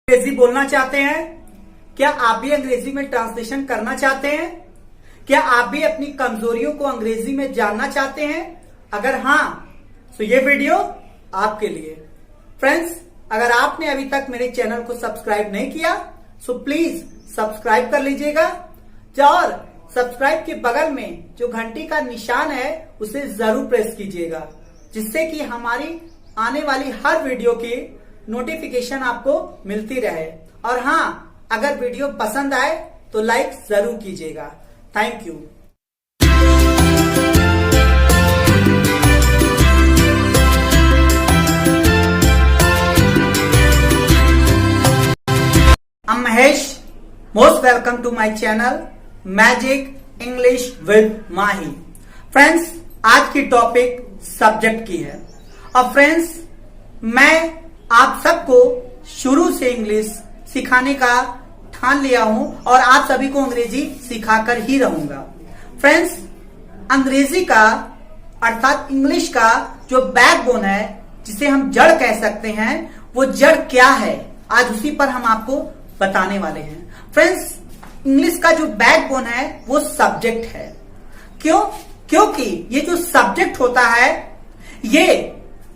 अंग्रेजी बोलना चाहते हैं? क्या आप भी अंग्रेजी में ट्रांसलेशन करना चाहते हैं? क्या आप भी अपनी कमजोरियों को अंग्रेजी में जानना चाहते हैं? अगर हाँ तो ये वीडियो आपके लिए। फ्रेंड्स, अगर आपने अभी तक मेरे चैनल को सब्सक्राइब नहीं किया तो प्लीज सब्सक्राइब कर लीजिएगा और सब्सक्राइब के बगल में जो घंटी का निशान है उसे जरूर प्रेस कीजिएगा, जिससे कि हमारी आने वाली हर वीडियो की नोटिफिकेशन आपको मिलती रहे। और हाँ, अगर वीडियो पसंद आए तो लाइक जरूर कीजिएगा। Thank you. I'm Mahesh, most welcome to my channel magic English with Mahi. Friends, आज की टॉपिक सब्जेक्ट की है। और फ्रेंड्स, मैं आप सबको शुरू से इंग्लिश सिखाने का ठान लिया हूं और आप सभी को अंग्रेजी सिखाकर ही रहूंगा। फ्रेंड्स, अंग्रेजी का अर्थात इंग्लिश का जो बैकबोन है, जिसे हम जड़ कह सकते हैं, वो जड़ क्या है, आज उसी पर हम आपको बताने वाले हैं। फ्रेंड्स, इंग्लिश का जो बैकबोन है वो सब्जेक्ट है। क्यों? क्योंकि ये जो सब्जेक्ट होता है ये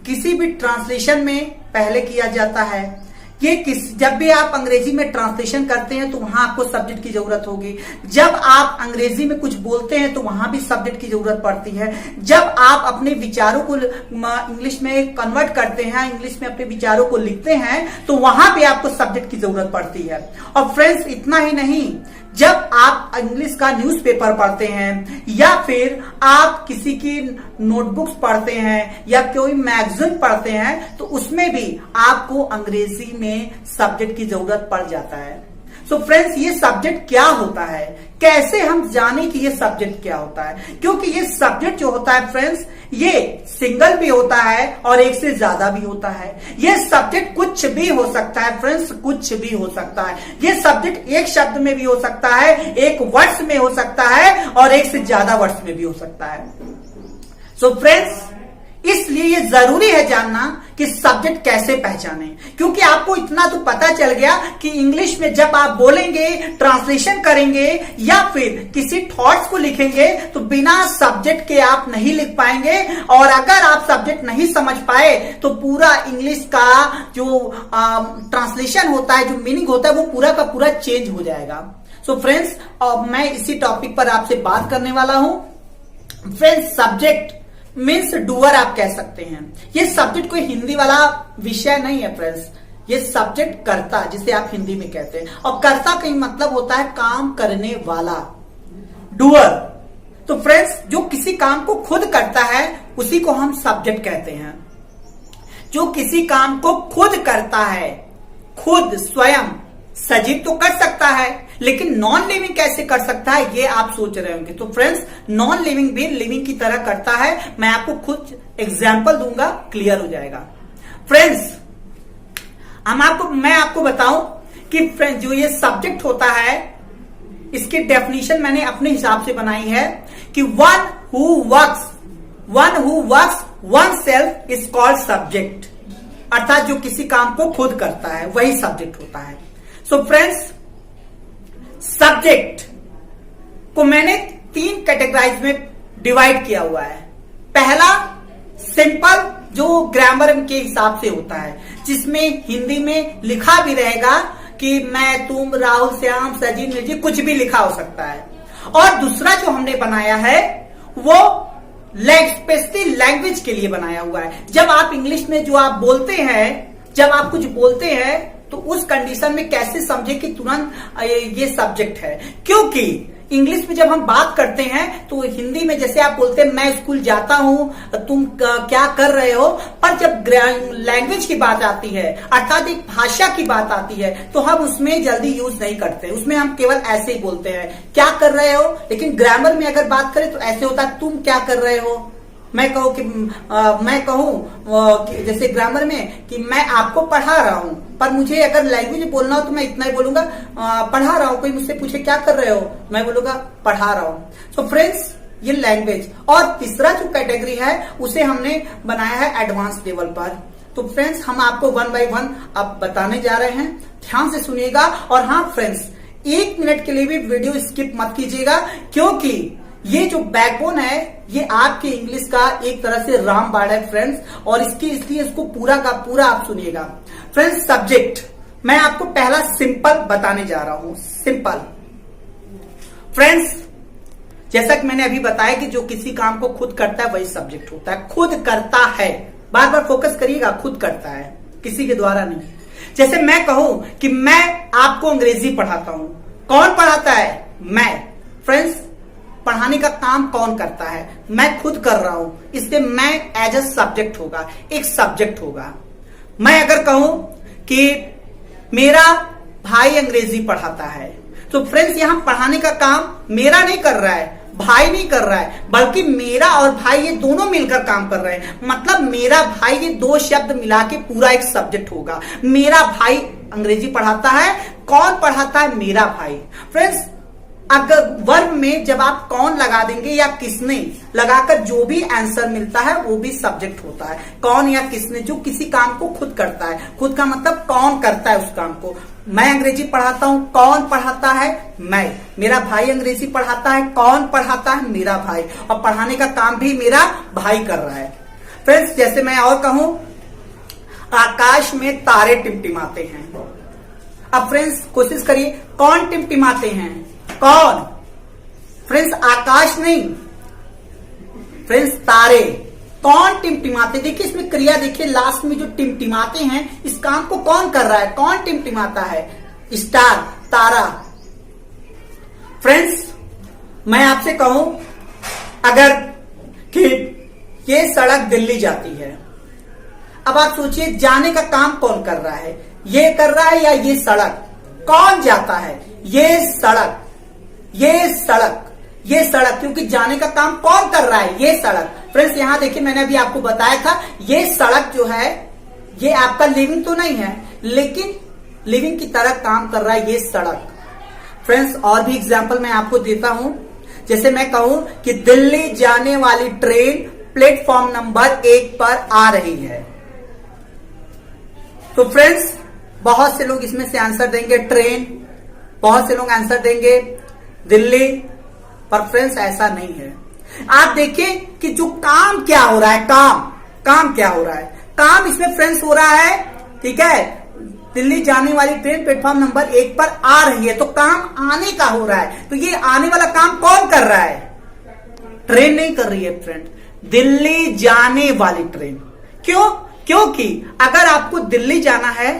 किसी भी ट्रांसलेशन में पहले किया जाता है। जब भी आप अंग्रेजी में ट्रांसलेशन करते हैं तो वहां आपको सब्जेक्ट की जरूरत होगी। जब आप अंग्रेजी में कुछ बोलते हैं तो वहां भी सब्जेक्ट की जरूरत पड़ती है। जब आप अपने विचारों को इंग्लिश में कन्वर्ट करते हैं, इंग्लिश में अपने विचारों को लिखते हैं, तो वहां भी आपको सब्जेक्ट की जरूरत पड़ती है। और फ्रेंड्स, इतना ही नहीं, जब आप इंग्लिश का न्यूज़पेपर पढ़ते हैं या फिर आप किसी की नोटबुक्स पढ़ते हैं या कोई मैगजीन पढ़ते हैं, तो उसमें भी आपको अंग्रेजी में सब्जेक्ट की जरूरत पड़ जाता है। सो फ्रेंड्स, ये सब्जेक्ट क्या होता है, कैसे हम जाने कि ये सब्जेक्ट क्या होता है? क्योंकि ये सब्जेक्ट जो होता है फ्रेंड्स, ये सिंगल भी होता है और एक से ज्यादा भी होता है। ये सब्जेक्ट कुछ भी हो सकता है फ्रेंड्स, कुछ भी हो सकता है। ये सब्जेक्ट एक शब्द में भी हो सकता है, एक वर्ड्स में हो सकता है और एक से ज्यादा वर्ड्स में भी हो सकता है। सो फ्रेंड्स, इसलिए ये जरूरी है जानना कि सब्जेक्ट कैसे पहचाने। क्योंकि आपको इतना तो पता चल गया कि इंग्लिश में जब आप बोलेंगे, ट्रांसलेशन करेंगे या फिर किसी थॉट्स को लिखेंगे तो बिना सब्जेक्ट के आप नहीं लिख पाएंगे। और अगर आप सब्जेक्ट नहीं समझ पाए तो पूरा इंग्लिश का जो ट्रांसलेशन होता है, जो मीनिंग होता है, वो पूरा का पूरा चेंज हो जाएगा। सो फ्रेंड्स, मैं इसी टॉपिक पर आपसे बात करने वाला हूं। फ्रेंड्स, सब्जेक्ट मीन्स डूअर आप कह सकते हैं। ये सब्जेक्ट कोई हिंदी वाला विषय नहीं है फ्रेंड्स, ये सब्जेक्ट कर्ता, जिसे आप हिंदी में कहते हैं। और कर्ता का मतलब होता है काम करने वाला, डूअर। तो फ्रेंड्स, जो किसी काम को खुद करता है उसी को हम सब्जेक्ट कहते हैं। जो किसी काम को खुद करता है, खुद स्वयं, सजीव तो कर सकता है लेकिन नॉन लिविंग कैसे कर सकता है, ये आप सोच रहे होंगे। तो फ्रेंड्स, नॉन लिविंग भी लिविंग की तरह करता है। मैं आपको खुद एग्जाम्पल दूंगा, क्लियर हो जाएगा। फ्रेंड्स, मैं आपको बताऊं कि फ्रेंड्स, जो ये सब्जेक्ट होता है, इसकी डेफिनेशन मैंने अपने हिसाब से बनाई है कि one who works one self is called subject. अर्थात जो किसी काम को खुद करता है वही सब्जेक्ट होता है। सो फ्रेंड्स, सब्जेक्ट को मैंने 3 कैटेगराइज में डिवाइड किया हुआ है। पहला, सिंपल, जो ग्रामर के हिसाब से होता है, जिसमें हिंदी में लिखा भी रहेगा कि मैं, तुम, राहुल, श्याम, सचिन, निर्जी, कुछ भी लिखा हो सकता है। और दूसरा जो हमने बनाया है वो स्पेशली लैंग्वेज के लिए बनाया हुआ है। जब आप इंग्लिश में जो आप बोलते हैं, जब आप कुछ बोलते हैं, तो उस कंडीशन में कैसे समझे कि तुरंत ये सब्जेक्ट है। क्योंकि इंग्लिश में जब हम बात करते हैं तो हिंदी में जैसे आप बोलते हैं मैं स्कूल जाता हूं, तुम क्या कर रहे हो, पर जब लैंग्वेज की बात आती है, अर्थात एक भाषा की बात आती है, तो हम उसमें जल्दी यूज नहीं करते। उसमें हम केवल ऐसे ही बोलते हैं क्या कर रहे हो। लेकिन ग्रामर में अगर बात करें तो ऐसे होता है तुम क्या कर रहे हो। मैं कहूं जैसे ग्रामर में कि मैं आपको पढ़ा रहा हूं, पर मुझे अगर लैंग्वेज बोलना हो तो मैं इतना ही बोलूंगा पढ़ा रहा हूं। कोई मुझसे पूछे क्या कर रहे हो, मैं बोलूंगा पढ़ा रहा हूं। सो फ्रेंड्स, ये लैंग्वेज। और तीसरा जो कैटेगरी है उसे हमने बनाया है एडवांस लेवल पर। तो फ्रेंड्स हम आपको वन बाय वन अब बताने जा रहे हैं, ध्यान से सुनिएगा। और हाँ फ्रेंड्स, 1 मिनट के लिए भी वीडियो स्किप मत कीजिएगा, क्योंकि ये जो बैकबोन है ये आपके इंग्लिश का एक तरह से रामबाण है फ्रेंड्स, और इसलिए इसको पूरा का पूरा आप सुनिएगा। फ्रेंड्स, सब्जेक्ट मैं आपको पहला सिंपल बताने जा रहा हूं, सिंपल। फ्रेंड्स, जैसा कि मैंने अभी बताया कि जो किसी काम को खुद करता है वही सब्जेक्ट होता है, खुद करता है, बार बार फोकस करिएगा, खुद करता है, किसी के द्वारा नहीं। जैसे मैं कहूं कि मैं आपको अंग्रेजी पढ़ाता हूं, कौन पढ़ाता है? मैं। फ्रेंड्स, पढ़ाने का काम कौन करता है? मैं खुद कर रहा हूं, इसलिए मैं एज अ सब्जेक्ट होगा, एक सब्जेक्ट होगा। मैं अगर कहूं कि मेरा भाई अंग्रेजी पढ़ाता है, तो फ्रेंड्स यहां पढ़ाने का काम मेरा नहीं कर रहा है, भाई नहीं कर रहा है, बल्कि मेरा और भाई ये दोनों मिलकर काम कर रहे हैं। मतलब मेरा भाई, ये 2 शब्द मिला के पूरा एक सब्जेक्ट होगा। मेरा भाई अंग्रेजी पढ़ाता है, कौन पढ़ाता है? मेरा भाई। फ्रेंड्स, अगर वर्ब में जब आप कौन लगा देंगे या किसने लगाकर जो भी आंसर मिलता है वो भी सब्जेक्ट होता है। कौन या किसने, जो किसी काम को खुद करता है, खुद का मतलब कौन करता है उस काम को। मैं अंग्रेजी पढ़ाता हूं, कौन पढ़ाता है? मैं। मेरा भाई अंग्रेजी पढ़ाता है, कौन पढ़ाता है? मेरा भाई। और पढ़ाने का काम भी मेरा भाई कर रहा है। फ्रेंड्स, जैसे मैं और कहूं, आकाश में तारे टिमटिमाते हैं। अब फ्रेंड्स कोशिश करिए, कौन टिमटिमाते हैं? कौन? फ्रेंड्स, आकाश नहीं, फ्रेंड्स तारे। कौन टिमटिमाते? देखिए इसमें क्रिया देखिए, लास्ट में जो टिमटिमाते हैं, इस काम को कौन कर रहा है? कौन टिमटिमाता है? स्टार, तारा। फ्रेंड्स, मैं आपसे कहूं अगर कि ये सड़क दिल्ली जाती है, अब आप सोचिए जाने का काम कौन कर रहा है? ये कर रहा है या ये सड़क? कौन जाता है? ये सड़क, ये सड़क, ये सड़क, क्योंकि जाने का काम कौन कर रहा है? ये सड़क। फ्रेंड्स, यहां देखिए मैंने अभी आपको बताया था, ये सड़क जो है ये आपका लिविंग तो नहीं है, लेकिन लिविंग की तरह काम कर रहा है ये सड़क। फ्रेंड्स, और भी एग्जांपल मैं आपको देता हूं। जैसे मैं कहूं कि दिल्ली जाने वाली ट्रेन प्लेटफॉर्म नंबर 1 पर आ रही है, तो फ्रेंड्स बहुत से लोग इसमें से आंसर देंगे ट्रेन, बहुत से लोग आंसर देंगे दिल्ली, पर फ्रेंड्स ऐसा नहीं है। आप देखिए कि जो काम क्या हो रहा है, काम क्या हो रहा है? काम इसमें फ्रेंड्स हो रहा है, ठीक है, दिल्ली जाने वाली ट्रेन प्लेटफॉर्म नंबर 1 पर आ रही है, तो काम आने का हो रहा है। तो ये आने वाला काम कौन कर रहा है? ट्रेन नहीं कर रही है फ्रेंड, दिल्ली जाने वाली ट्रेन। क्यों? क्योंकि अगर आपको दिल्ली जाना है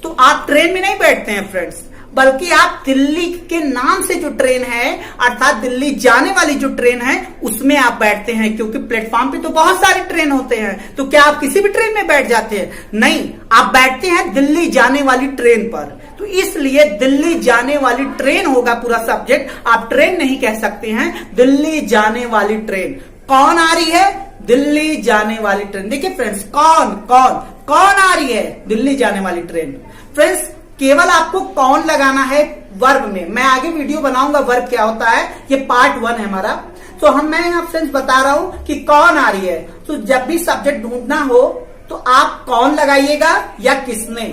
तो आप ट्रेन में नहीं बैठते हैं फ्रेंड्स, बल्कि आप दिल्ली के नाम से जो ट्रेन है, अर्थात दिल्ली जाने वाली जो ट्रेन है, उसमें आप बैठते हैं। क्योंकि प्लेटफॉर्म पे तो बहुत सारे ट्रेन होते हैं, तो क्या आप किसी भी ट्रेन में बैठ जाते हैं? नहीं, आप बैठते हैं दिल्ली जाने वाली ट्रेन पर। तो इसलिए दिल्ली जाने वाली ट्रेन होगा पूरा सब्जेक्ट, आप ट्रेन नहीं कह सकते हैं, दिल्ली जाने वाली ट्रेन। कौन आ रही है? दिल्ली जाने वाली ट्रेन। देखिए फ्रेंड्स, कौन आ रही है? दिल्ली जाने वाली ट्रेन। फ्रेंड्स, केवल आपको कौन लगाना है वर्ब में। मैं आगे वीडियो बनाऊंगा वर्ब क्या होता है, ये पार्ट 1 है हमारा। तो मैं यहाँ फ्रेंड्स बता रहा हूं कि कौन आ रही है। तो जब भी सब्जेक्ट ढूंढना हो तो आप कौन लगाइएगा या किसने।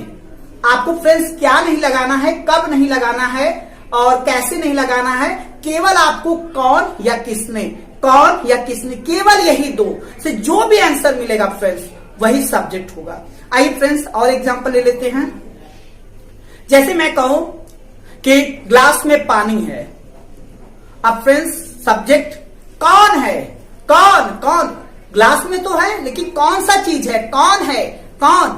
आपको फ्रेंड्स क्या नहीं लगाना है, कब नहीं लगाना है और कैसे नहीं लगाना है, केवल आपको कौन या किसने, कौन या किसने, केवल यही 2 से जो भी आंसर मिलेगा फ्रेंड्स वही सब्जेक्ट होगा। आइए फ्रेंड्स और एग्जांपल ले लेते हैं। जैसे मैं कहूं कि ग्लास में पानी है, अब फ्रेंड्स सब्जेक्ट कौन है? कौन ग्लास में तो है, लेकिन कौन सा चीज है? कौन है? कौन?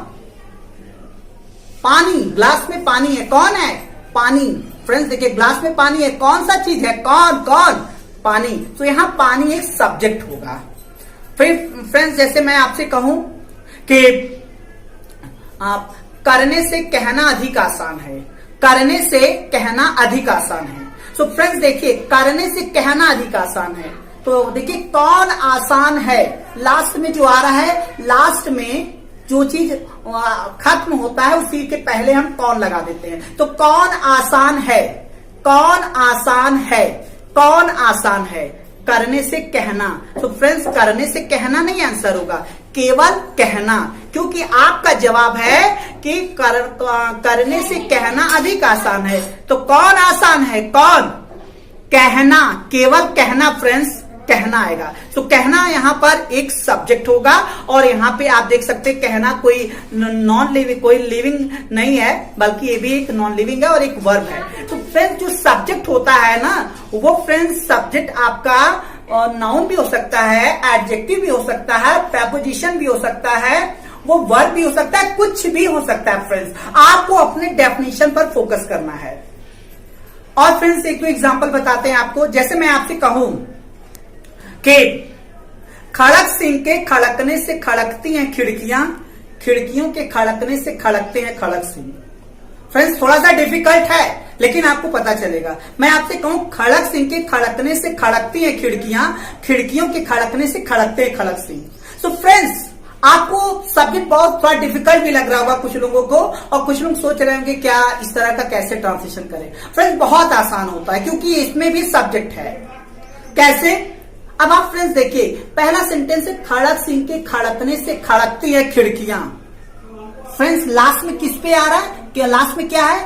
पानी। ग्लास में पानी है, कौन है? पानी। फ्रेंड्स देखिए, ग्लास में पानी है, कौन सा चीज है? कौन? पानी। तो यहां पानी एक सब्जेक्ट होगा। फिर फ्रेंड्स जैसे मैं आपसे कहूं कि आप करने से कहना अधिक आसान है, करने से कहना अधिक आसान है। सो फ्रेंड्स देखिए, करने से कहना अधिक आसान है, तो देखिए कौन आसान है, लास्ट में जो आ रहा है, लास्ट में जो चीज खत्म होता है उसी के पहले हम कौन लगा देते हैं। तो कौन आसान है, कौन आसान है, कौन आसान है, करने से कहना। तो फ्रेंड्स करने से कहना नहीं आंसर होगा, केवल कहना, क्योंकि आपका जवाब है कि करने से कहना अधिक आसान है। तो कौन आसान है? कौन? कहना, केवल कहना फ्रेंड्स, कहना आएगा। तो कहना यहाँ पर एक सब्जेक्ट होगा और यहाँ पे आप देख सकते हैं कहना कोई नॉन लिविंग, कोई लिविंग नहीं है, बल्कि ये भी एक नॉन लिविंग है और एक वर्ब है। तो फ्रेंड्स जो सब्जेक्ट होता है ना, वो फ्रेंड्स सब्जेक्ट आपका नाउन भी हो सकता है, एडजेक्टिव भी हो सकता है, प्रेपोजिशन भी हो सकता है, वो वर्ब भी हो सकता है, कुछ भी हो सकता है फ्रेंड्स। आपको अपने डेफिनेशन पर फोकस करना है। और फ्रेंड्स एक दो एग्जांपल बताते हैं आपको। जैसे मैं आपसे कहूं कि खड़क सिंह के खड़कने से खड़कती हैं खिड़कियां, खिड़कियों के खड़कने से खड़कते हैं खड़क सिंह। फ्रेंड्स थोड़ा सा डिफिकल्ट है, लेकिन आपको पता चलेगा। मैं आपसे कहूं खड़क सिंह के खड़कने से खड़कती हैं खिड़कियां, खिड़कियों के खड़कने से खड़कते हैं खड़क सिंह। सो फ्रेंड्स आपको सब्जेक्ट बहुत थोड़ा डिफिकल्ट भी लग रहा होगा कुछ लोगों को, और कुछ लोग सोच रहे होंगे क्या इस तरह का कैसे ट्रांसलेशन करें। फ्रेंड्स बहुत आसान होता है, क्योंकि इसमें भी सब्जेक्ट है। कैसे? अब आप फ्रेंड्स देखिए, पहला सेंटेंस है खड़क सिंह के खड़कने से खड़कती है खिड़कियां। फ्रेंड्स लास्ट में किस पे आ रहा है? क्या लास्ट में क्या है?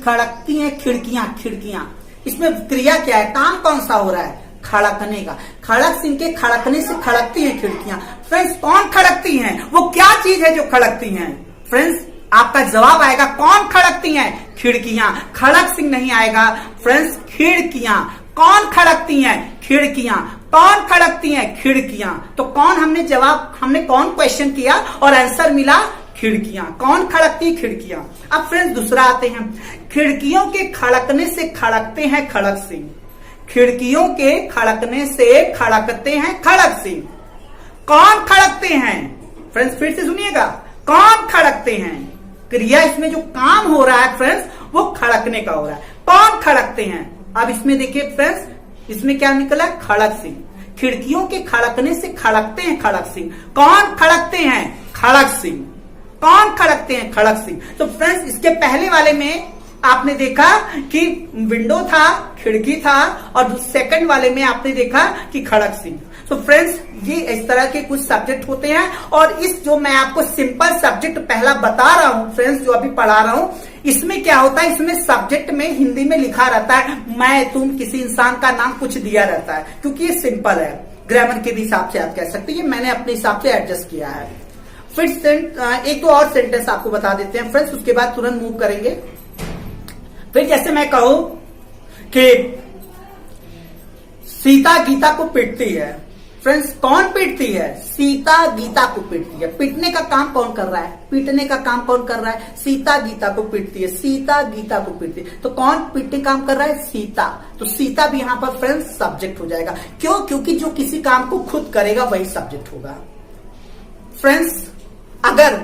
खड़कती हैं खिड़कियां, खिड़कियां। इसमें क्रिया क्या है? काम कौन सा हो रहा है? खड़कने का। खड़क सिंह के खड़कने से खड़कती हैं खिड़कियां। फ्रेंड्स कौन खड़कती हैं? वो क्या चीज है जो खड़कती हैं? फ्रेंड्स आपका जवाब आएगा कौन खड़कती हैं? खिड़कियां। खड़क सिंह नहीं आएगा फ्रेंड्स, खिड़कियां। कौन खड़कती हैं? खिड़कियां। कौन खड़कती हैं? खिड़कियां। तो कौन हमने कौन क्वेश्चन किया और आंसर मिला खिड़कियां। कौन खड़कती? खिड़कियां। अब फ्रेंड्स दूसरा आते हैं, खिड़कियों के खड़कने से खड़कते हैं खड़क सिंह। खिड़कियों के खड़कने से खड़कते हैं खड़क सिंह। कौन खड़कते हैं? फ्रेंड्स फिर से सुनिएगा, कौन खड़कते हैं? क्रिया इसमें जो काम हो रहा है फ्रेंड्स वो खड़कने का हो रहा है। कौन खड़कते हैं? अब इसमें देखिए फ्रेंड्स, इसमें क्या निकला? खड़क सिंह। खिड़कियों के खड़कने से खड़कते हैं खड़क सिंह। कौन खड़कते हैं? खड़क सिंह। कौन खड़कते हैं? खड़क सिंह। तो फ्रेंड्स इसके पहले वाले में आपने देखा कि विंडो था, खिड़की था, और सेकंड वाले में आपने देखा कि खड़क सिंह। तो फ्रेंड्स ये इस तरह के कुछ सब्जेक्ट होते हैं, और इस जो मैं आपको सिंपल सब्जेक्ट पहला बता रहा हूं फ्रेंड्स, जो अभी पढ़ा रहा हूं, इसमें क्या होता है? इसमें सब्जेक्ट में हिंदी में लिखा रहता है मैं, तुम, किसी इंसान का नाम कुछ दिया रहता है, क्योंकि ये सिंपल है। ग्रामर के भी हिसाब से आप कह सकते हैं, मैंने अपने हिसाब से एडजस्ट किया है। फिर एक दो और सेंटेंस आपको बता देते हैं फ्रेंड्स, उसके बाद तुरंत मूव करेंगे। फिर जैसे मैं कहूं कि सीता गीता को पीटती है। फ्रेंड्स कौन पीटती है? सीता गीता को पीटती है। पीटने का काम कौन कर रहा है? पीटने का काम कौन कर रहा है? सीता गीता को पीटती है। सीता गीता को पीटती है। तो कौन पीटने का काम कर रहा है? सीता। तो सीता भी यहां पर फ्रेंड्स सब्जेक्ट हो जाएगा। क्यों? क्योंकि जो किसी काम को खुद करेगा वही सब्जेक्ट होगा। फ्रेंड्स अगर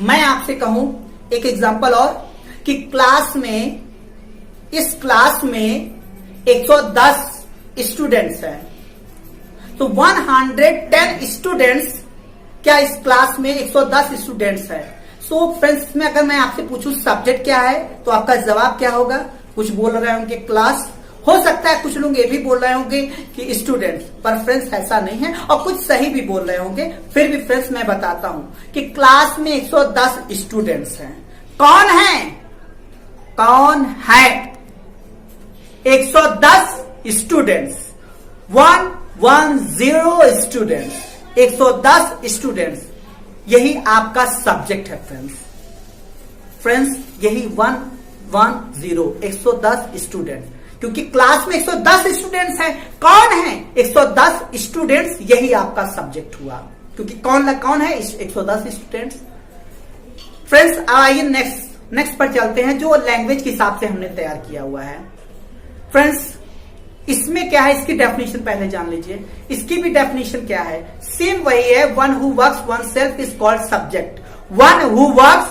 मैं आपसे कहूं एक एग्जांपल और, कि क्लास में, इस क्लास में 110 स्टूडेंट्स हैं, तो 110 स्टूडेंट्स, क्या इस क्लास में 110 स्टूडेंट्स हैं? सो फ्रेंड्स में अगर मैं आपसे पूछूं सब्जेक्ट क्या है, तो आपका जवाब क्या होगा? कुछ बोल रहे होंगे क्लास, हो सकता है कुछ लोग ये भी बोल रहे होंगे कि स्टूडेंट्स, पर फ्रेंड्स ऐसा नहीं है, और कुछ सही भी बोल रहे होंगे। फिर भी फ्रेंड्स मैं बताता हूं कि क्लास में 110 स्टूडेंट्स हैं। कौन है? कौन है? 110 स्टूडेंट्स, 110 स्टूडेंट्स, 110 स्टूडेंट्स, यही आपका सब्जेक्ट है फ्रेंड्स। फ्रेंड्स यही 110 स्टूडेंट, क्योंकि क्लास में 110 स्टूडेंट्स हैं। कौन है? 110 स्टूडेंट्स, यही आपका सब्जेक्ट हुआ, क्योंकि कौन है? 110 स्टूडेंट्स। फ्रेंड्स आइए नेक्स्ट पर चलते हैं, जो लैंग्वेज के हिसाब से हमने तैयार किया हुआ है। फ्रेंड्स इसमें क्या है, इसकी डेफिनेशन पहले जान लीजिए। इसकी भी डेफिनेशन क्या है? सेम वही है, one who works one self is called subject. One who works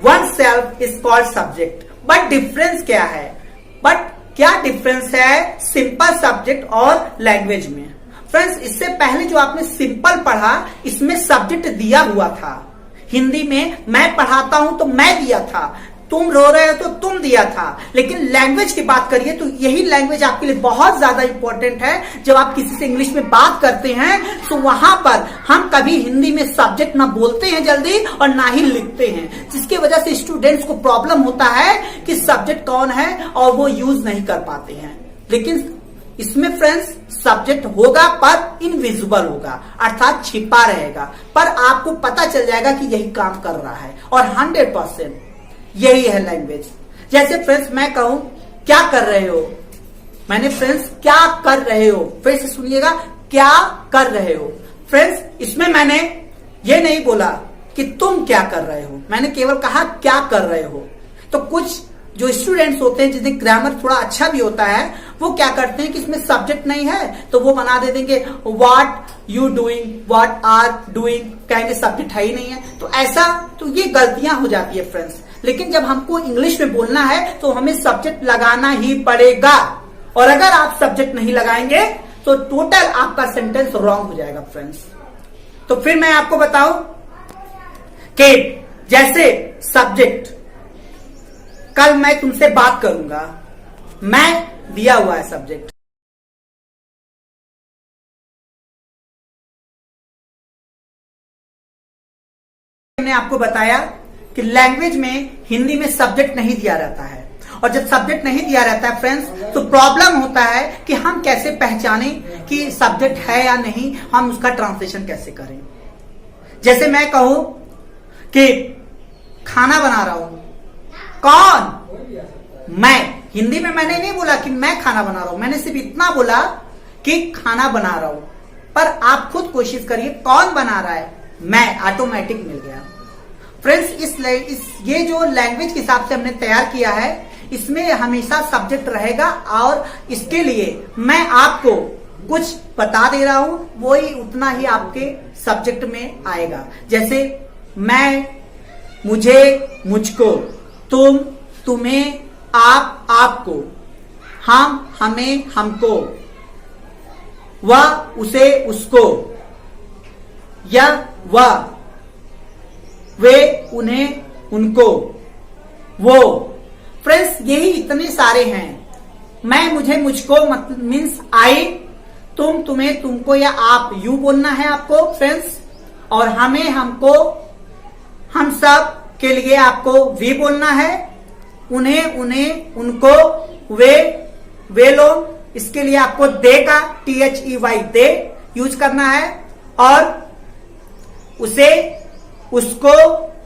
one self is called subject. But difference क्या है? बट क्या डिफरेंस है सिंपल सब्जेक्ट और लैंग्वेज में? फ्रेंड्स इससे पहले जो आपने सिंपल पढ़ा, इसमें सब्जेक्ट दिया हुआ था। हिंदी में मैं पढ़ाता हूं तो मैं दिया था, तुम रो रहे हो तो तुम दिया था। लेकिन लैंग्वेज की बात करिए तो यही लैंग्वेज आपके लिए बहुत ज्यादा इंपॉर्टेंट है। जब आप किसी से इंग्लिश में बात करते हैं तो वहां पर हम कभी हिंदी में सब्जेक्ट ना बोलते हैं जल्दी और ना ही लिखते हैं, जिसकी वजह से स्टूडेंट्स को प्रॉब्लम होता है कि सब्जेक्ट कौन है और वो यूज नहीं कर पाते हैं। लेकिन इसमें फ्रेंड्स सब्जेक्ट होगा पर इनविजिबल होगा, अर्थात छिपा रहेगा, पर आपको पता चल जाएगा कि यही काम कर रहा है। और 100% यही है लैंग्वेज। जैसे फ्रेंड्स मैं कहूं क्या कर रहे हो, मैंने फ्रेंड्स क्या कर रहे हो, फिर से सुनिएगा, क्या कर रहे हो। फ्रेंड्स इसमें मैंने ये नहीं बोला कि तुम क्या कर रहे हो, मैंने केवल कहा क्या कर रहे हो। तो कुछ जो स्टूडेंट्स होते हैं जिन्हें ग्रामर थोड़ा अच्छा भी होता है, वो क्या करते हैं कि इसमें सब्जेक्ट नहीं है तो वो बना दे देंगे what you doing, what are doing, कहेंगे सब्जेक्ट है ही नहीं है। तो ऐसा तो ये गलतियां हो जाती है फ्रेंड्स। लेकिन जब हमको इंग्लिश में बोलना है तो हमें सब्जेक्ट लगाना ही पड़ेगा, और अगर आप सब्जेक्ट नहीं लगाएंगे तो टोटल आपका सेंटेंस रॉन्ग हो जाएगा फ्रेंड्स। तो फिर मैं आपको बताऊं कि जैसे सब्जेक्ट, कल मैं तुमसे बात करूंगा, मैं दिया हुआ है सब्जेक्ट, मैंने आपको बताया कि लैंग्वेज में हिंदी में सब्जेक्ट नहीं दिया रहता है, और जब सब्जेक्ट नहीं दिया रहता है फ्रेंड्स तो प्रॉब्लम होता है कि हम कैसे पहचानें कि सब्जेक्ट है या नहीं, हम उसका ट्रांसलेशन कैसे करें। जैसे मैं कहूं कि खाना बना रहा हूं, कौन, मैं। हिंदी में मैंने नहीं बोला कि मैं खाना बना रहा हूं, मैंने सिर्फ इतना बोला कि खाना बना रहा हूं। पर आप खुद कोशिश करिए, कौन बना रहा है, मैं, ऑटोमेटिक मिल गया फ्रेंड्स। ये जो लैंग्वेज के हिसाब से हमने तैयार किया है, इसमें हमेशा सब्जेक्ट रहेगा, और इसके लिए मैं आपको कुछ बता दे रहा हूं, वही उतना ही आपके सब्जेक्ट में आएगा। जैसे मैं, मुझे, मुझको, तुम, तुम्हें, आप, आपको, हम, हमें, हमको, वह, उसे, उसको, यह, वह, वे, उन्हें, उनको, वो। फ्रेंड्स यही इतने सारे हैं। मैं, मुझे, मुझको मीन्स आई, तुम, तुम्हें, तुमको या आप, यू बोलना है आपको फ्रेंड्स। और हमें, हमको, हम सब के लिए आपको वी बोलना है। उन्हें, उनको, वे लोग, इसके लिए आपको दे का THEY दे यूज करना है। और उसे, उसको,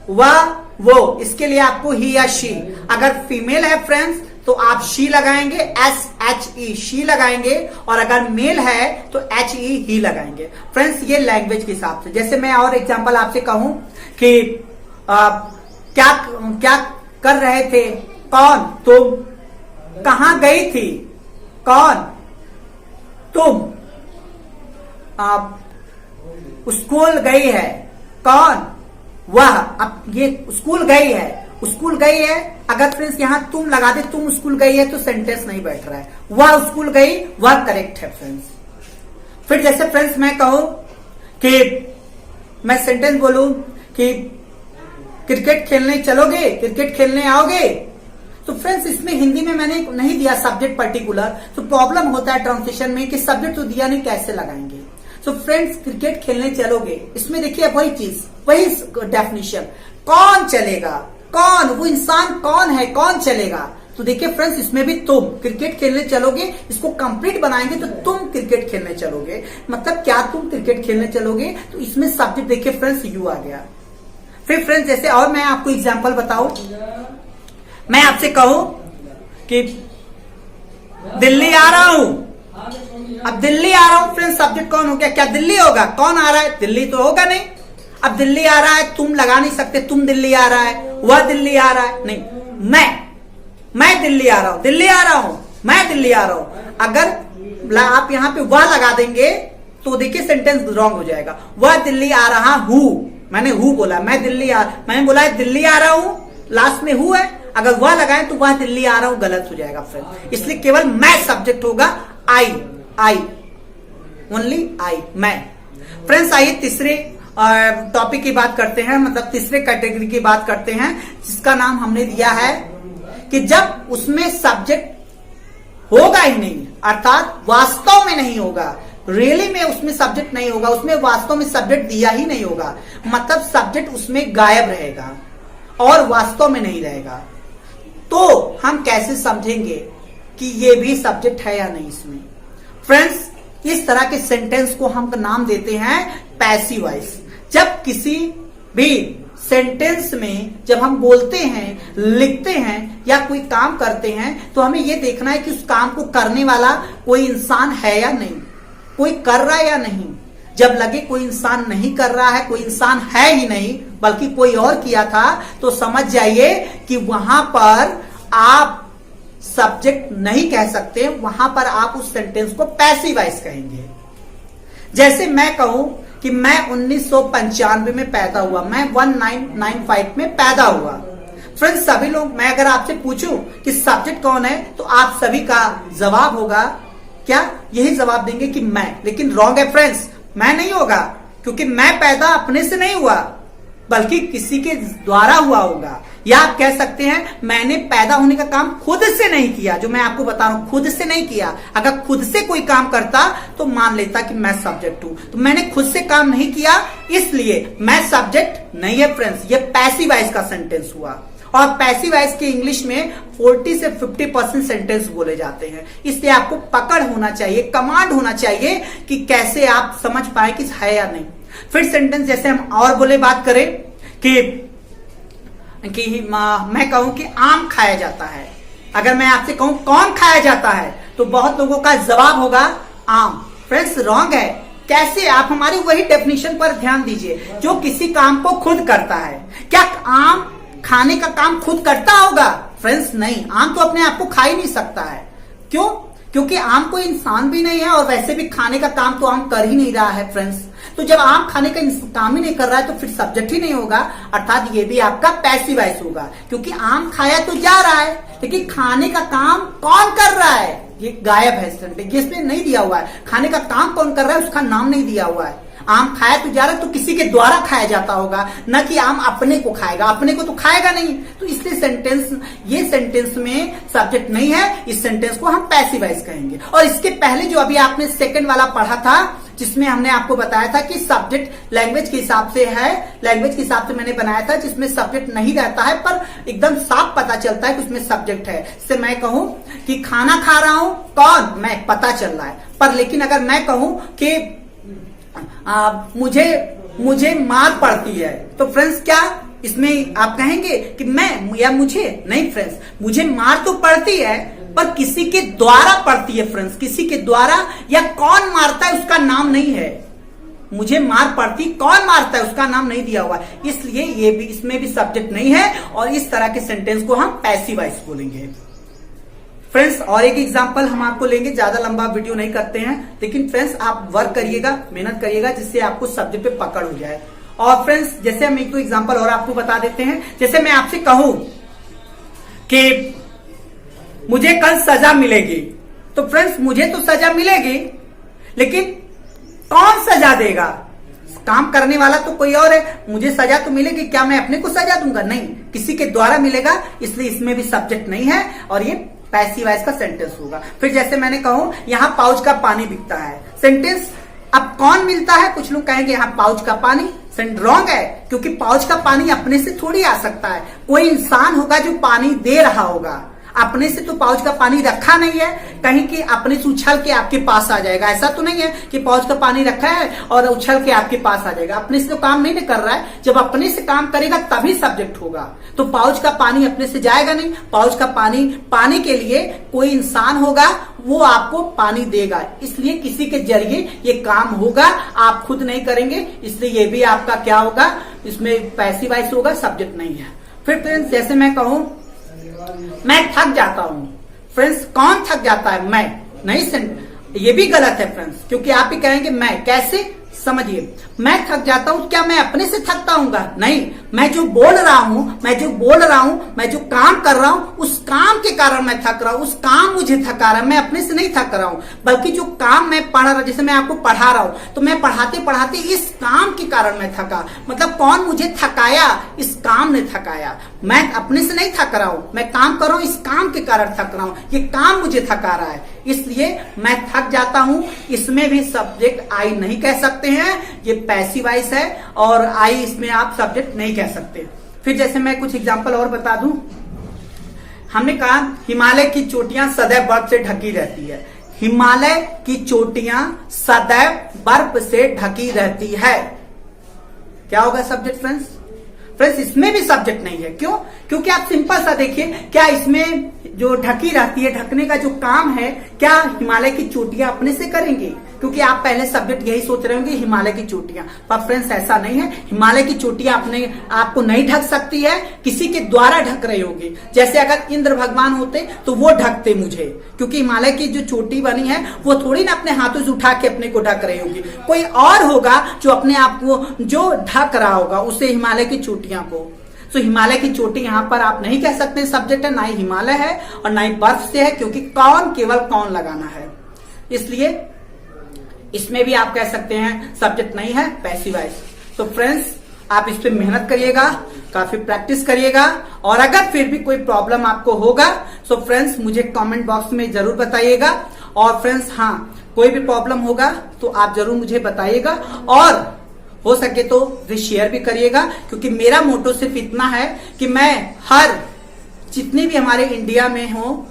वह, वो, इसके लिए आपको ही या शी। अगर फीमेल है फ्रेंड्स तो आप शी लगाएंगे, SHE शी लगाएंगे, और अगर मेल है तो HE ही लगाएंगे फ्रेंड्स। ये लैंग्वेज के हिसाब से। जैसे मैं और एग्जांपल आपसे कहूं कि क्या कर रहे थे, कौन, तुम, कहां गई थी, कौन, तुम, स्कूल गई है, कौन, वह। अब ये स्कूल गई है, स्कूल गई है, अगर फ्रेंड्स यहां तुम लगा दे, तुम स्कूल गई है, तो सेंटेंस नहीं बैठ रहा है। वह स्कूल गई, वह करेक्ट है फ्रेंड्स। फिर जैसे फ्रेंड्स मैं कहूं कि मैं सेंटेंस बोलूं कि क्रिकेट खेलने चलोगे, क्रिकेट खेलने आओगे, तो फ्रेंड्स इसमें हिंदी में मैंने नहीं दिया सब्जेक्ट पर्टिकुलर, तो प्रॉब्लम होता है ट्रांसलेशन में कि सब्जेक्ट तो दिया नहीं, कैसे लगाएंगे। तो फ्रेंड्स क्रिकेट खेलने चलोगे, इसमें देखिए वही चीज, वही डेफिनेशन, कौन चलेगा, कौन, वो इंसान कौन है, कौन चलेगा। तो देखिए फ्रेंड्स इसमें भी तुम क्रिकेट खेलने चलोगे, इसको कंप्लीट बनाएंगे तो तुम क्रिकेट खेलने चलोगे, मतलब क्या तुम क्रिकेट खेलने चलोगे, तो इसमें सब्जेक्ट देखिए फ्रेंड्स यू आ गया। फिर फ्रेंड्स जैसे और मैं आपको एग्जांपल बताऊं, मैं आपसे कहूं कि दिल्ली आ रहा हूं, अब दिल्ली आ रहा हूं फ्रेंड्स, सब्जेक्ट कौन हो गया, क्या दिल्ली होगा, कौन आ रहा है, दिल्ली तो होगा नहीं। अब दिल्ली आ रहा है, तुम लगा नहीं सकते, तुम दिल्ली आ रहा है, वह दिल्ली आ रहा है, नहीं, मैं दिल्ली आ रहा हूं, दिल्ली आ रहा हूं, मैं दिल्ली आ रहा हूं। अगर आप यहां पे वह लगा देंगे तो देखिए सेंटेंस रॉन्ग हो जाएगा। वह दिल्ली आ रहा हूं, मैंने हूं बोला, मैंने बोला है दिल्ली आ रहा हूं, लास्ट में हूं है, अगर वह लगाएं तो वह दिल्ली आ रहा हूं गलत हो जाएगा फ्रेंड। इसलिए केवल मैं सब्जेक्ट होगा, आई, ओनली आई, मैं। फ्रेंड्स आइए तीसरे टॉपिक की बात करते हैं, मतलब तीसरे कैटेगरी की बात करते हैं, जिसका नाम हमने दिया है कि जब उसमें सब्जेक्ट होगा ही नहीं, अर्थात वास्तव में नहीं होगा, रियली में उसमें सब्जेक्ट नहीं होगा, उसमें वास्तव में सब्जेक्ट दिया ही नहीं होगा, मतलब सब्जेक्ट उसमें गायब रहेगा और वास्तव में नहीं रहेगा। तो हम कैसे समझेंगे कि ये भी सब्जेक्ट है या नहीं इसमें? फ्रेंड्स, इस तरह के सेंटेंस को हम नाम देते हैं पैसिव वॉइस। जब किसी भी सेंटेंस में जब हम बोलते हैं, लिखते हैं या कोई काम करते हैं, तो हमें यह देखना है कि उस काम को करने वाला कोई इंसान है या नहीं, कोई कर रहा है या नहीं। जब लगे कोई इंसान नहीं कर रहा है, कोई इंसान है ही नहीं बल्कि कोई और किया था, तो समझ जाइए कि वहां पर आप सब्जेक्ट नहीं कह सकते, वहां पर आप उस सेंटेंस को पैसिव वॉइस कहेंगे। जैसे मैं कहूं कि मैं 1995 में पैदा हुआ, मैं 1995 में पैदा हुआ। फ्रेंड्स, सभी लोग, मैं अगर आपसे पूछूं कि सब्जेक्ट कौन है, तो आप सभी का जवाब होगा क्या? यही जवाब देंगे कि मैं। लेकिन रॉन्ग है फ्रेंड्स, मैं नहीं होगा, क्योंकि मैं पैदा अपने से नहीं हुआ बल्कि किसी के द्वारा हुआ होगा। या आप कह सकते हैं मैंने पैदा होने का काम खुद से नहीं किया, जो मैं आपको बता रहा हूं खुद से नहीं किया। अगर खुद से कोई काम करता तो मान लेता कि मैं सब्जेक्ट हूं, तो मैंने खुद से काम नहीं किया, इसलिए मैं सब्जेक्ट नहीं है। फ्रेंड्स, ये पैसिव वॉइस का सेंटेंस हुआ। और पैसिव वॉइस के इंग्लिश में 40 से 50% सेंटेंस बोले जाते हैं, इसलिए आपको पकड़ होना चाहिए, कमांड होना चाहिए कि कैसे आप समझ पाए कि है या नहीं। फिर सेंटेंस जैसे हम और बोले बात करें कि मैं कहूं कि आम खाया जाता है। अगर मैं आपसे कहूं कौन खाया जाता है, तो बहुत लोगों का जवाब होगा आम। फ्रेंड्स, रॉन्ग है। कैसे? आप हमारी वही डेफिनेशन पर ध्यान दीजिए, जो किसी काम को खुद करता है। क्या आम खाने का काम खुद करता होगा? फ्रेंड्स, नहीं। आम तो अपने आप को खा ही नहीं सकता है। क्यों? क्योंकि आम कोई इंसान भी नहीं है और वैसे भी खाने का काम तो आम कर ही नहीं रहा है। फ्रेंड्स, तो जब आम खाने का काम ही नहीं कर रहा है तो फिर सब्जेक्ट ही नहीं होगा, अर्थात ये भी आपका पैसिव वॉइस होगा, क्योंकि आम खाया तो जा रहा है लेकिन खाने का काम कौन कर रहा है ये गायब है सेंटेंस, इसमें नहीं दिया हुआ है। खाने का काम कौन कर रहा है उसका नाम नहीं दिया हुआ है। आम खाया तो जा रहा है तो किसी के द्वारा खाया जाता होगा, न कि आम अपने को खाएगा, अपने को तो खाएगा नहीं। तो इसलिए ये सेंटेंस में सब्जेक्ट नहीं है, इस सेंटेंस को हम पैसिव वॉइस कहेंगे। और इसके पहले जो अभी आपने सेकंड वाला पढ़ा था, जिसमें हमने आपको बताया था कि सब्जेक्ट लैंग्वेज के हिसाब से है, लैंग्वेज के हिसाब से मैंने बनाया था, जिसमें सब्जेक्ट नहीं रहता है पर एकदम साफ पता चलता है कि उसमें सब्जेक्ट है। जैसे मैं कहूं कि खाना खा रहा हूं, कौन? मैं, पता चल रहा है। पर लेकिन अगर मैं कहूं कि मुझे मार पड़ती है, तो फ्रेंड्स क्या इसमें आप कहेंगे कि मैं या मुझे? नहीं फ्रेंड्स, मुझे मार तो पड़ती है पर किसी के द्वारा पड़ती है। फ्रेंड्स, किसी के द्वारा, या कौन मारता है उसका नाम नहीं है। मुझे मार पड़ती, कौन मारता है उसका नाम नहीं दिया हुआ है, इसलिए ये भी, इसमें भी सब्जेक्ट नहीं है और इस तरह के सेंटेंस को हम पैसिव वॉइस बोलेंगे। फ्रेंड्स, और एक एग्जांपल हम आपको लेंगे, ज्यादा लंबा वीडियो नहीं करते हैं, लेकिन फ्रेंड्स आप वर्क करिएगा, मेहनत करिएगा, जिससे आपको सब्जेक्ट पे पकड़ हो जाए। और फ्रेंड्स, जैसे हम एक दो एग्जांपल और आपको बता देते हैं। जैसे मैं आपसे कहूं कि मुझे कल सजा मिलेगी, तो फ्रेंड्स मुझे तो सजा मिलेगी, लेकिन कौन सजा देगा? काम करने वाला तो कोई और है। मुझे सजा तो मिलेगी, क्या मैं अपने को सजा दूंगा? नहीं, किसी के द्वारा मिलेगा, इसलिए इसमें भी सब्जेक्ट नहीं है और ये पैसिव वॉइस का सेंटेंस होगा। फिर जैसे मैंने कहूं यहाँ पाउच का पानी बिकता है, सेंटेंस अब कौन मिलता है? कुछ लोग कहेंगे यहाँ पाउच का पानी, रॉन्ग है, क्योंकि पाउच का पानी अपने से थोड़ी आ सकता है। कोई इंसान होगा जो पानी दे रहा होगा, अपने से तो पाउच का पानी रखा नहीं है कहीं कि अपने से उछल के आपके पास आ जाएगा। ऐसा तो नहीं है कि पाउच का पानी रखा है और उछल के आपके पास आ जाएगा। अपने से तो काम नहीं कर रहा है, जब अपने से काम करेगा तभी सब्जेक्ट होगा। तो पाउच का पानी अपने से जाएगा नहीं, पाउच का पानी पाने के लिए कोई इंसान होगा, वो आपको पानी देगा, इसलिए किसी के जरिए ये काम होगा, आप खुद नहीं करेंगे, इसलिए ये भी आपका क्या होगा? इसमें पैसिव वॉइस होगा, सब्जेक्ट नहीं है। फिर फ्रेंड्स, जैसे मैं कहूं मैं थक जाता हूं, फ्रेंड्स कौन थक जाता है? मैं नहीं, ये भी गलत है फ्रेंड्स, क्योंकि आप ही कहेंगे मैं। कैसे? समझिए, मैं थक जाता हूं, क्या मैं अपने से थकता हूँ? नहीं, मैं जो बोल रहा हूं, मैं जो काम कर रहा हूं, उस काम के कारण मैं थक रहा हूं, उस काम मुझे थका रहा है, मैं अपने से नहीं थक रहा हूं, बल्कि जो काम मैं पढ़ रहा, जैसे मैं आपको पढ़ा रहा हूं, तो मैं पढ़ाते पढ़ाते इस काम के कारण मैं थका। मतलब कौन मुझे थकाया? इस काम ने थकाया। मैं अपने से नहीं थक रहा हूं, मैं काम कर रहा हूं, इस काम के कारण थक रहा हूं, ये काम मुझे थका रहा है, इसलिए मैं थक जाता हूं। इसमें भी सब्जेक्ट आई नहीं कह सकते हैं, ये पैसिव वॉइस है और आई इसमें आप सब्जेक्ट नहीं कह सकते। फिर जैसे मैं कुछ एग्जांपल और बता दूं, हमने कहा हिमालय की चोटियां सदैव बर्फ से ढकी रहती है। हिमालय की चोटियां सदैव बर्फ से ढकी रहती है। क्या होगा सब्जेक्ट फ्रेंड्स? फ्रेंड्स इसमें भी सब्जेक्ट नहीं है। क्यों? क्योंकि आप सिंपल सा देखिए, क्या इसमें जो ढकी रहती है, ढकने का जो काम है, क्या हिमालय की चोटियां अपने से करेंगे? क्योंकि आप पहले सब्जेक्ट यही सोच रहे होंगे हिमालय की चोटियां, पर फ्रेंड्स ऐसा नहीं है। हिमालय की चोटियां अपने आपको नहीं ढक सकती है, किसी के द्वारा ढक रहे होंगे। जैसे अगर इंद्र भगवान होते तो वो ढकते मुझे, क्योंकि हिमालय की जो चोटी बनी है वो थोड़ी ना अपने हाथों से उठा के अपने को ढक रही होगी, कोई और होगा जो अपने आप को जो ढक रहा होगा उसे, हिमालय की चोटियां को। तो हिमालय की चोटी यहां पर आप नहीं कह सकते सब्जेक्ट है, ना ही हिमालय है और ना ही बर्फ से है, क्योंकि कौन केवल कौन लगाना है, इसलिए इसमें भी आप कह सकते हैं सब्जेक्ट नहीं है, पैसिव वॉइस। तो फ्रेंड्स आप इस पे मेहनत करिएगा, काफी प्रैक्टिस करिएगा, और अगर फिर भी कोई प्रॉब्लम आपको होगा तो फ्रेंड्स मुझे कमेंट बॉक्स में जरूर बताइएगा। और फ्रेंड्स हाँ, कोई भी प्रॉब्लम होगा तो आप जरूर मुझे बताइएगा, और हो सके तो शेयर भी करिएगा, क्योंकि मेरा मोटो सिर्फ इतना है कि मैं हर जितने भी हमारे इंडिया में हो,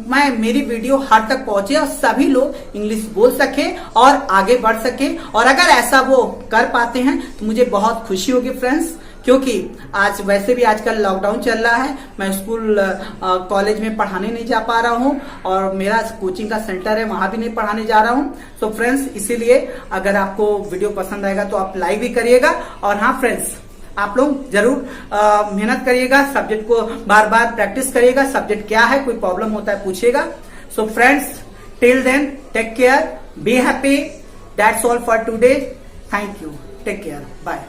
मेरी वीडियो हर तक पहुंचे और सभी लोग इंग्लिश बोल सके और आगे बढ़ सके। और अगर ऐसा वो कर पाते हैं तो मुझे बहुत खुशी होगी फ्रेंड्स, क्योंकि आज वैसे भी आजकल लॉकडाउन चल रहा है, मैं स्कूल कॉलेज में पढ़ाने नहीं जा पा रहा हूं, और मेरा कोचिंग का सेंटर है वहां भी नहीं पढ़ाने जा रहा हूं। तो फ्रेंड्स इसीलिए अगर आपको वीडियो पसंद आएगा तो आप लाइक भी करिएगा। और हाँ फ्रेंड्स, आप लोग जरूर मेहनत करिएगा, सब्जेक्ट को बार बार प्रैक्टिस करिएगा। सब्जेक्ट क्या है, कोई प्रॉब्लम होता है पूछिएगा। So friends till then take care, be happy, that's all for today. Thank you, take care, bye.